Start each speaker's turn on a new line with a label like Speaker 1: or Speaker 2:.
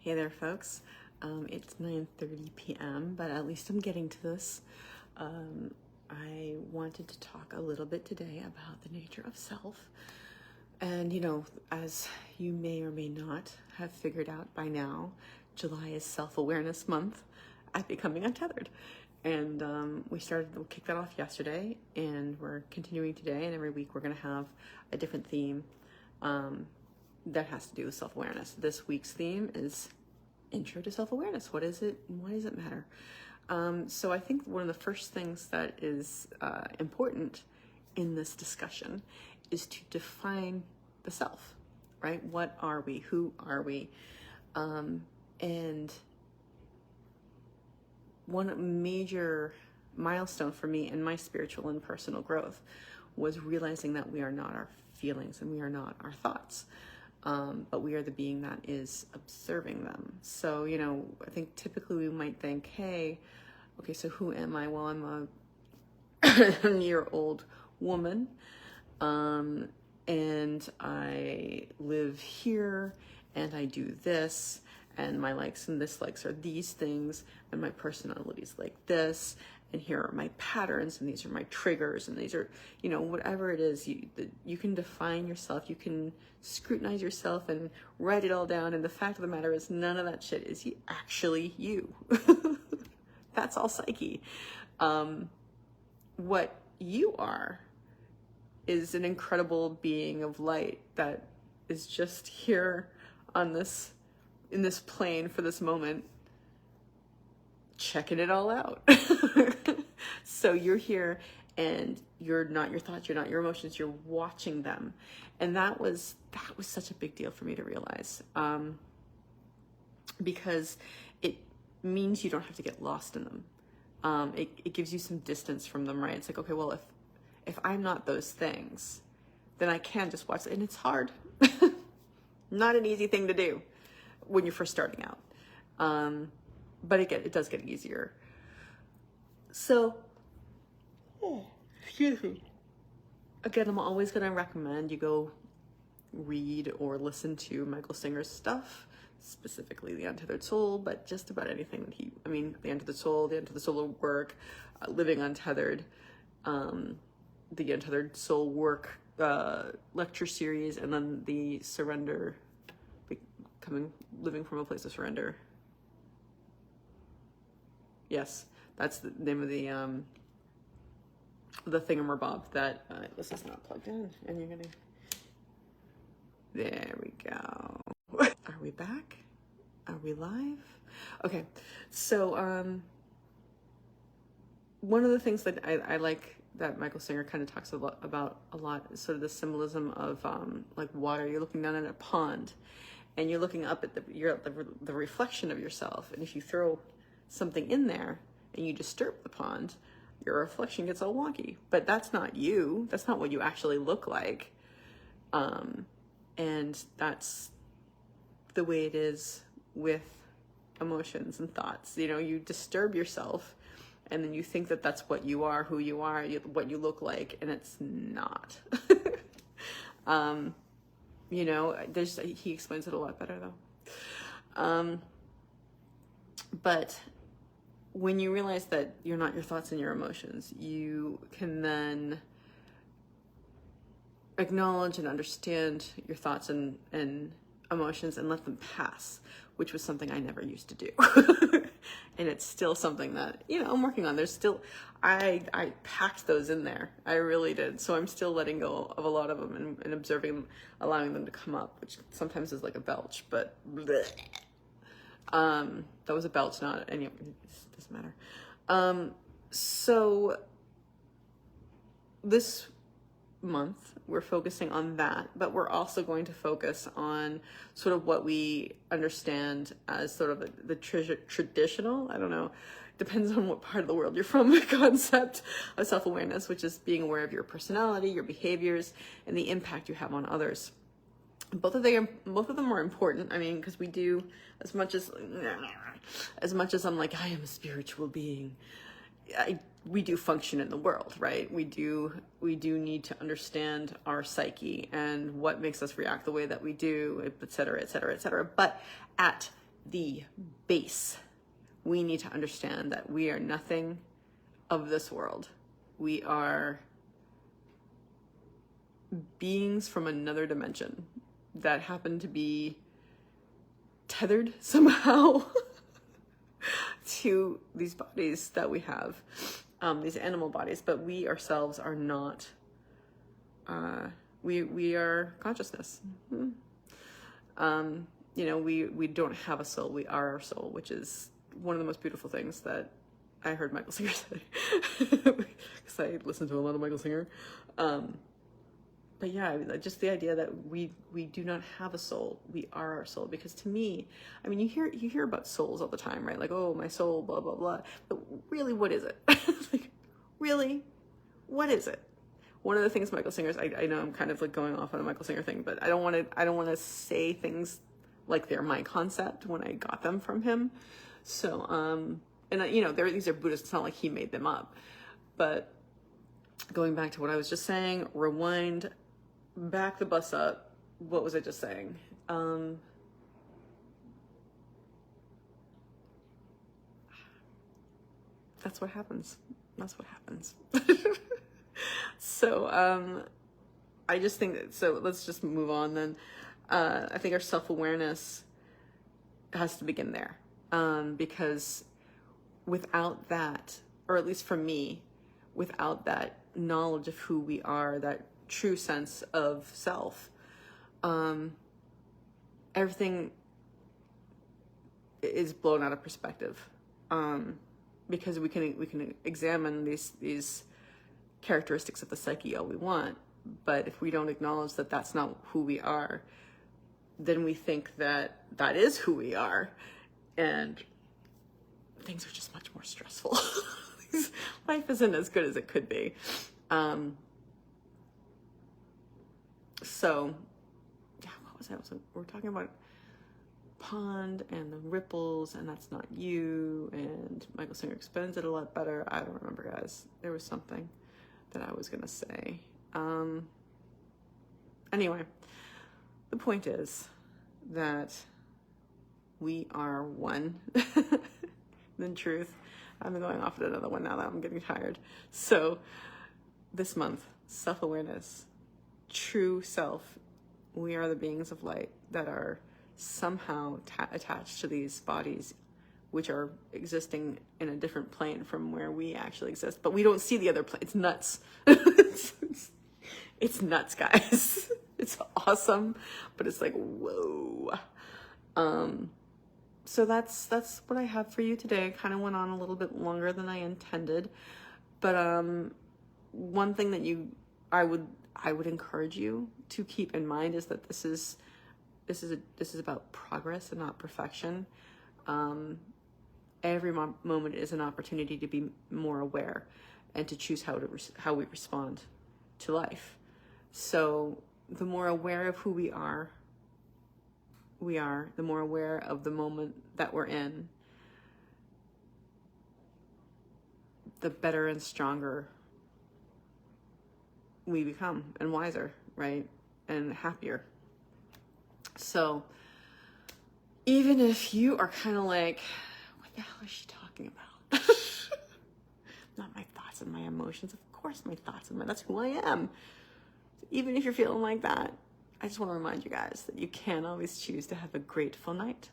Speaker 1: Hey there, folks. It's 9:30 p.m., but at least I'm getting to this. I wanted to talk a little bit today about the nature of self. And, as you may or may not have figured out by now, July is Self-Awareness Month at Becoming Untethered. And we kicked that off yesterday, and we're continuing today, and every week we're going to have a different theme that has to do with self-awareness. This week's theme is Intro to Self-Awareness. What is it? Why does it matter? So I think one of the first things that is important in this discussion is to define the self, right? What are we? Who are we? And one major milestone for me in my spiritual and personal growth was realizing that we are not our feelings and we are not our thoughts. But we are the being that is observing them. So, I think typically we might think, hey, okay, so who am I? Well, I'm a year-old woman, and I live here, and I do this, and my likes and dislikes are these things, and my personality is like this, and here are my patterns, and these are my triggers, and these are, whatever it is, you can define yourself, you can scrutinize yourself and write it all down, and the fact of the matter is none of that shit is actually you. That's all psyche. What you are is an incredible being of light that is just here in this plane for this moment, checking it all out. So you're here and you're not your thoughts, you're not your emotions, you're watching them. And that was such a big deal for me to realize, because it means you don't have to get lost in them. It gives you some distance from them, right? It's like, okay, well, if I'm not those things, then I can just watch it. And it's hard. Not an easy thing to do when you're first starting out. But it does get easier. So, excuse me. Again, I'm always going to recommend you go read or listen to Michael Singer's stuff, specifically The Untethered Soul, but just about anything that The Untethered Soul Work, Living Untethered, the Untethered Soul Work lecture series, and then the Surrender, Living from a Place of Surrender. Yes, that's the name of the thingamabob that, this is not plugged in, and you're gonna, there we go. Are we back? Are we live? Okay, so, one of the things that I like that Michael Singer kind of talks about a lot is sort of the symbolism of, like water. You're looking down at a pond, and you're looking up at the reflection of yourself, and if you throw something in there and you disturb the pond, your reflection gets all wonky. But that's not you. That's not what you actually look like. And that's the way it is with emotions and thoughts. You disturb yourself and then you think that that's what you are, who you are, what you look like, and it's not. He explains it a lot better though. But when you realize that you're not your thoughts and your emotions, you can then acknowledge and understand your thoughts and emotions and let them pass, which was something I never used to do. And it's still something that, I'm working on. There's still, I packed those in there. I really did. So I'm still letting go of a lot of them and observing them, allowing them to come up, which sometimes is like a belch, but bleh. That was a belch, not any, it doesn't matter. So this month we're focusing on that, but we're also going to focus on sort of what we understand as sort of the traditional, I don't know, depends on what part of the world you're from, the concept of self-awareness, which is being aware of your personality, your behaviors, and the impact you have on others. Both of them are important. Because we do, as much as I'm like, I am a spiritual being, we do function in the world, right? We do need to understand our psyche and what makes us react the way that we do, et cetera, et cetera, et cetera. But at the base. We need to understand that we are nothing of this world. We are beings from another dimension that happen to be tethered somehow to these bodies that we have, these animal bodies, but we ourselves are not, we are consciousness. You know, we don't have a soul, we are our soul, which is one of the most beautiful things that I heard Michael Singer say, because I listen to a lot of Michael Singer. But yeah, just the idea that we do not have a soul, we are our soul. Because to me, I mean, you hear about souls all the time, right? Like, oh, my soul, blah blah blah. But really, what is it? Like, really, what is it? One of the things Michael Singer's, I know I'm kind of like going off on a Michael Singer thing, but I don't want to say things like they're my concept when I got them from him. So, and you know, these are Buddhists. It's not like he made them up. But going back to what I was just saying, rewind. Back the bus up. What was I just saying? That's what happens. That's what happens. So, I just think that, so let's just move on then. I think our self-awareness has to begin there. Because without that, or at least for me, without that knowledge of who we are, that true sense of self, everything is blown out of perspective, because we can examine these characteristics of the psyche all we want, but if we don't acknowledge that that's not who we are, then we think that that is who we are, and things are just much more stressful. Life isn't as good as it could be. So, yeah, what was that? We're talking about pond and the ripples, and that's not you, and Michael Singer explains it a lot better. I don't remember, guys. There was something that I was going to say. Anyway, the point is that we are one. In truth, I'm going off at another one now that I'm getting tired. So, this month, self-awareness. True self. We are the beings of light that are somehow attached to these bodies, which are existing in a different plane from where we actually exist, but we don't see the other plane. It's nuts. It's nuts, guys. It's awesome, but it's like, whoa. So that's what I have for you today. I kind of went on a little bit longer than I intended, but one thing that I would encourage you to keep in mind is that this is about progress and not perfection. Every moment is an opportunity to be more aware and to choose how we respond to life. So the more aware of who we are, the more aware of the moment that we're in, the better and stronger we become, and wiser, right? And happier. So even if you are kind of like, what the hell is she talking about? Not my thoughts and my emotions. Of course my thoughts and that's who I am. Even if you're feeling like that, I just want to remind you guys that you can always choose to have a grateful night.